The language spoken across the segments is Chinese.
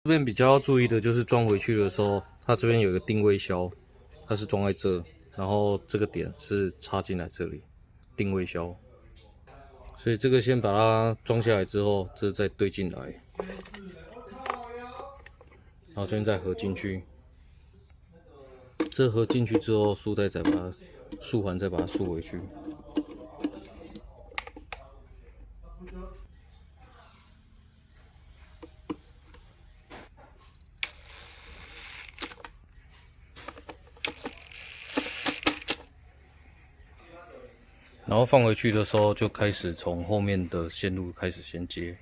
这边比较要注意的就是装回去的时候，它这边有一个定位销，它是装在这，然后这个点是插进来这里，定位销。所以这个先把它装下来之后，这再对进来，然后这边再合进去。这合进去之后，束带再把它束环再把它束回去。然后放回去的时候，就开始从后面的线路开始衔接。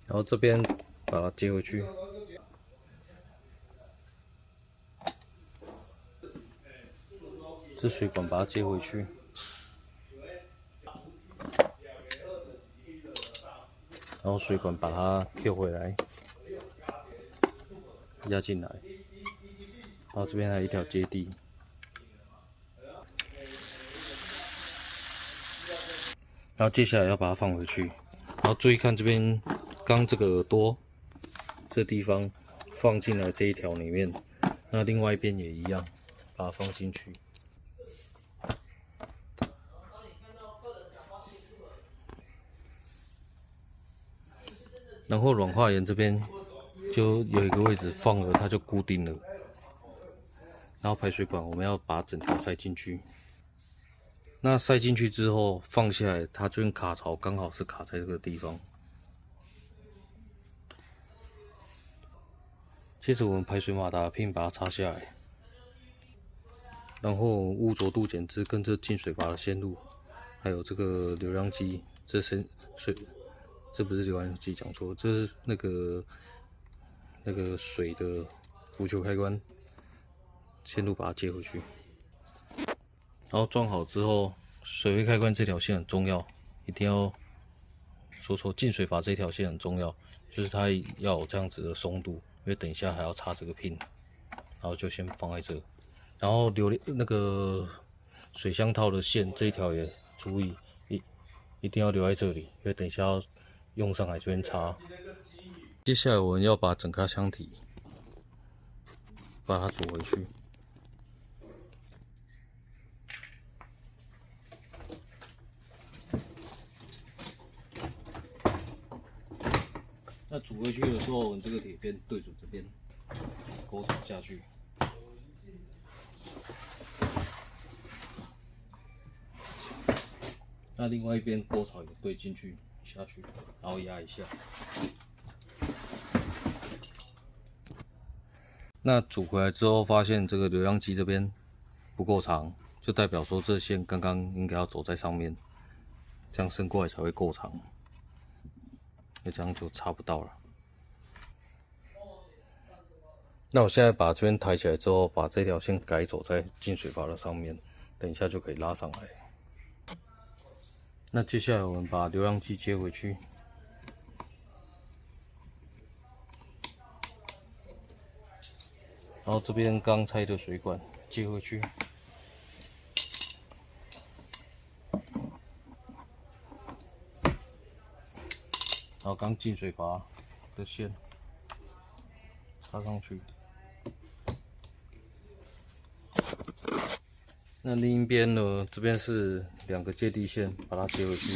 然后这边把它接回去，这水管把它接回去，然后水管把它 Q 回来，压进来，然后这边还有一条接地，然后接下来要把它放回去，然后注意看这边刚这个耳朵这地方放进来这一条里面，那另外一边也一样，把它放进去。然后软化盐这边就有一个位置放了，它就固定了。然后排水管我们要把整条塞进去。那塞进去之后放下来，它这边卡槽刚好是卡在这个地方。接着我们排水马达片把它插下来，然后污浊度检知跟这进水阀的线路，还有这个流量机，这是水，这不是流量机讲错，这是那个水的浮球开关线路把它接回去。然后装好之后，水位开关这条线很重要，一定要说错，进水阀这条线很重要，就是它要有这样子的松度，因为等一下还要插这个 pin， 然后就先放在这。然后那个水箱套的线这一条也注意，一定要留在这里，因为等一下要用上来这边插。接下来我们要把整个箱体把它组回去。那组回去的时候，我们这个铁片对准这边，勾槽下去。那另外一边沟槽也对进去下去，然后压一下。那组回来之后，发现这个流量机这边不够长，就代表说这线刚刚应该要走在上面，这样伸过来才会够长，那这样就插不到了。那我现在把这边抬起来之后，把这条线改走在进水阀的上面，等一下就可以拉上来。那接下来我们把流量机接回去，然后这边刚拆的水管接回去，然后刚进水阀的线插上去。那另一边呢？这边是2个接地线，把它接回去。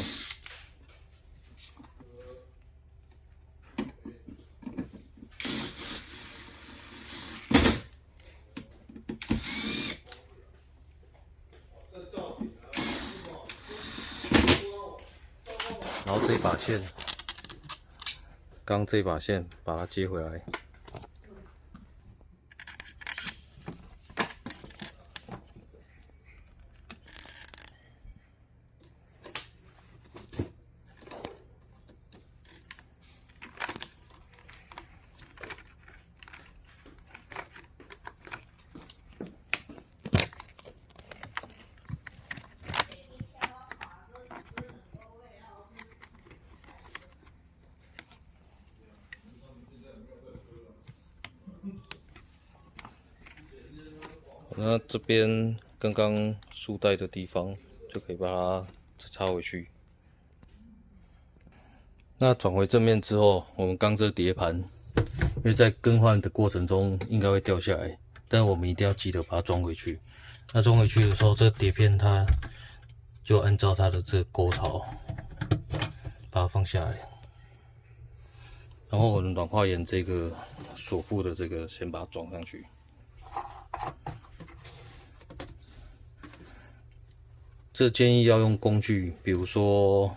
然后这把线，刚这把线把它接回来。那这边刚刚束带的地方就可以把它再插回去。那转回正面之后，我们钢这碟盘，因为在更换的过程中应该会掉下来，但我们一定要记得把它装回去。那装回去的时候，这个碟片它就按照它的这个沟槽把它放下来，然后我们软化岩这个锁腹的这个先把它装上去。这建议要用工具，比如说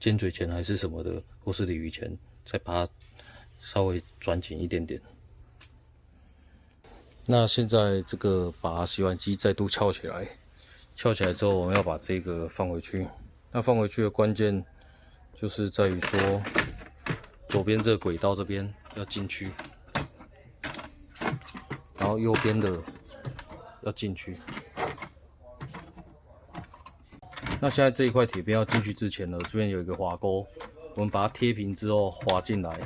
尖嘴钳还是什么的，或是鲤鱼钳，再把它稍微转紧一点点。那现在这个把洗碗机再度翘起来，翘起来之后，我们要把这个放回去。那放回去的关键就是在于说，左边这个轨道这边要进去，然后右边的要进去。那现在这一块铁片要进去之前呢，这边有一个滑钩，我们把它贴平之后滑进来，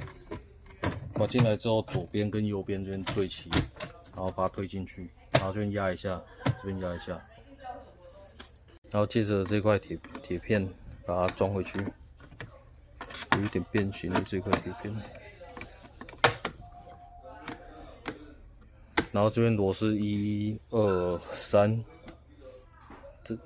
滑进来之后左边跟右边这边对齐，然后把它推进去，然后这边压一下，这边压一下，然后接着这块铁片把它装回去，有一点变形的这块铁片，然后这边螺丝1、2、3，这。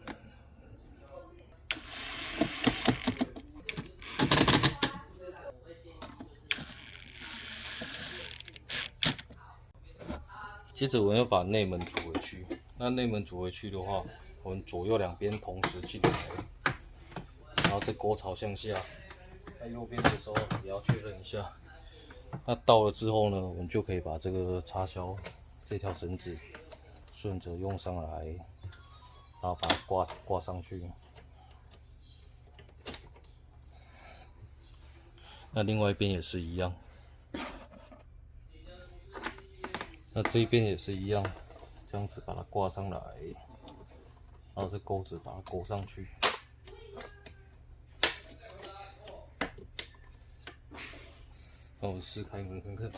接着我们要把内门组回去。那内门组回去的话，我们左右两边同时进来，然后再沟槽向下。那右边的时候也要确认一下。那到了之后呢，我们就可以把这个插销这条绳子顺着用上来，然后把它挂上去。那另外一边也是一样。那这一边也是一样，这样子把它挂上来，然后这钩子把它勾上去。那我们试开门看看。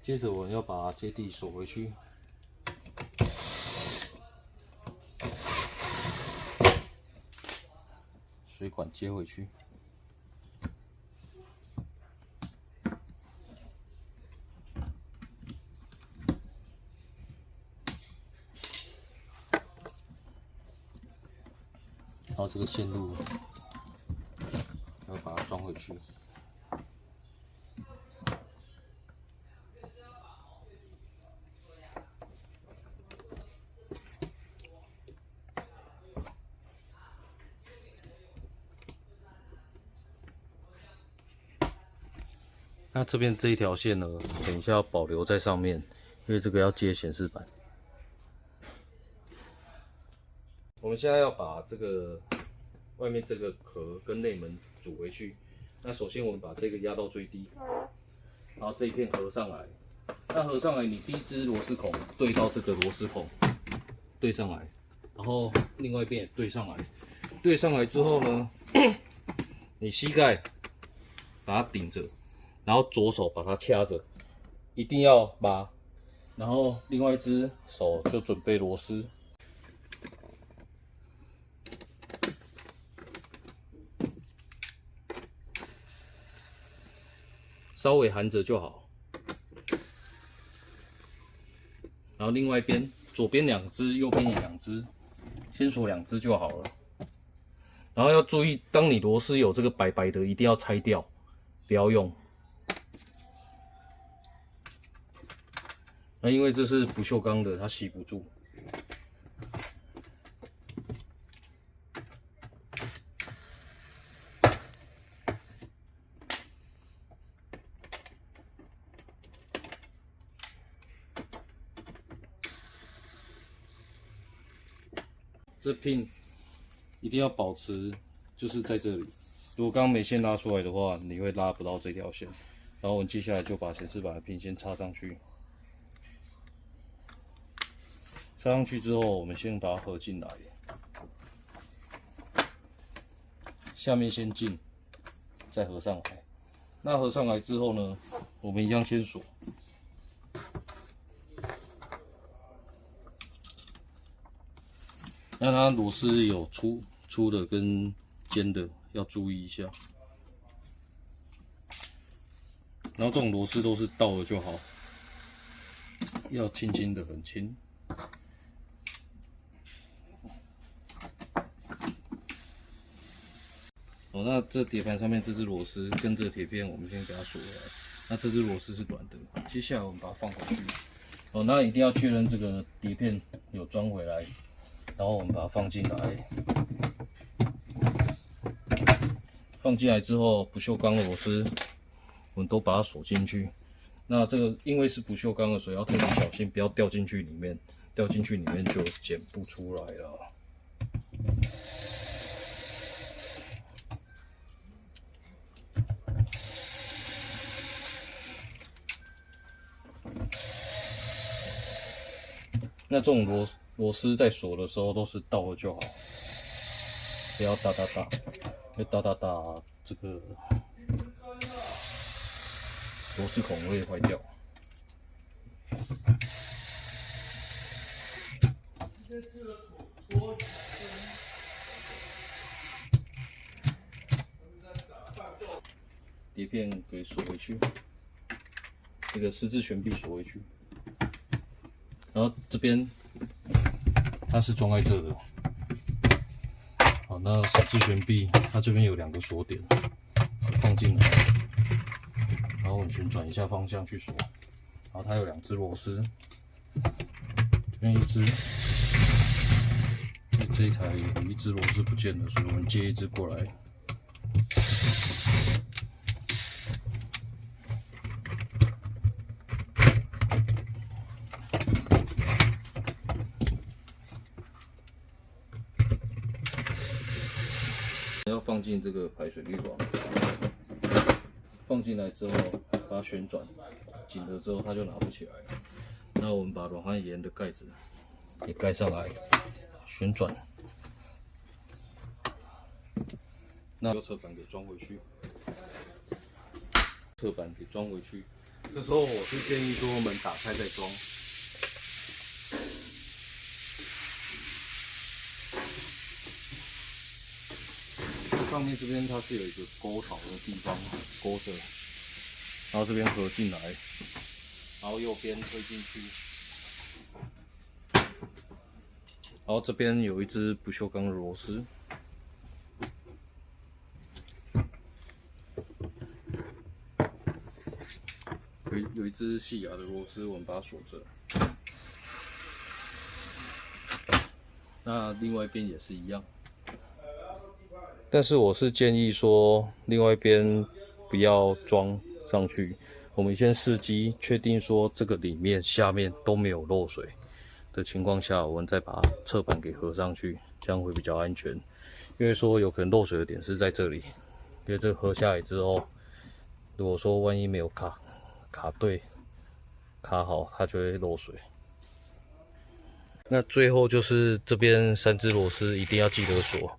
接着我们要把接地锁回去。水管接回去。然后这个线路要把它装回去。那这边这一条线呢，等一下要保留在上面，因为这个要接显示板。我们现在要把这个外面这个壳跟内门组回去。那首先我们把这个压到最低，然后这一片合上来。那合上来，你第一支螺丝孔对到这个螺丝孔，对上来，然后另外一边也对上来。对上来之后呢，你膝盖把它顶着。然后左手把它掐着，一定要把，然后另外一只手就准备螺丝。稍微含着就好。然后另外一边，左边2只，右边也2只，先锁2只就好了。然后要注意，当你螺丝有这个白白的，一定要拆掉，不要用。那因为这是不锈钢的，它吸不住。这 pin 一定要保持，就是在这里。如果刚刚没线拉出来的话，你会拉不到这条线。然后我们接下来就把显示板的 pin 先插上去。插上去之后，我们先把它合进来，下面先进，再合上来。那合上来之后呢，我们一样先锁。那它螺丝有粗的跟尖的，要注意一下。然后这种螺丝都是倒了就好，要轻轻的，很轻。哦，那这碟盘上面这只螺丝跟这铁片，我们先给它锁回来。那这只螺丝是短的，接下来我们把它放回去。哦，那一定要确认这个碟片有装回来，然后我们把它放进来。放进来之后，不锈钢的螺丝我们都把它锁进去。那这个因为是不锈钢的，所以要特别小心，不要掉进去里面。掉进去里面就剪不出来了。那这种螺丝在锁的时候都是倒了就好，不要打，因为打这个螺丝孔会坏掉。碟片给锁回去，这个十字悬臂锁回去。然后这边它是装在这的，好，那十字悬臂它这边有2个锁点，放进来，然后我们旋转一下方向去锁，然后它有2只螺丝，这边一只，这一台有1只螺丝不见了，所以我们接1只过来。要放进这个排水滤网，放进来之后把它旋转，紧了之后它就拿不起来了。那我们把软焊盐的盖子也盖上来，旋转，那侧板给装回去，侧板给装回去。这时候我是建议说门打开再装。上面这边它是有一个勾槽的地方，勾着，然后这边合进来，然后右边推进去，然后这边有1只不锈钢的螺丝，有1只细牙的螺丝，我们把它锁着。那另外一边也是一样。但是我是建议说，另外一边不要装上去。我们先试机，确定说这个里面、下面都没有漏水的情况下，我们再把侧板给合上去，这样会比较安全。因为说有可能漏水的点是在这里，因为这个合下来之后，如果说万一没有卡对、卡好，它就会漏水。那最后就是这边3只螺丝一定要记得锁。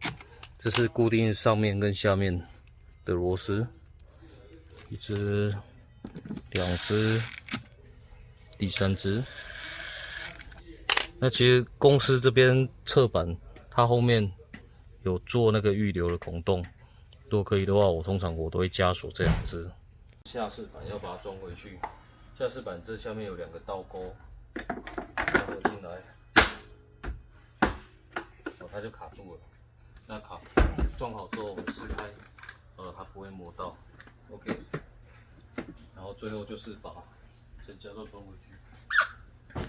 这是固定上面跟下面的螺丝，1只、2只、第3只。那其实公司这边侧板，它后面有做那个预留的孔洞，如果可以的话，我通常都会加锁这2只。下饰板要把它装回去，下饰板这下面有2个倒钩，把它合进来，它就卡住了。那装好之后，我们撕开，它不会磨到 ，OK。然后最后就是把整家都装回去。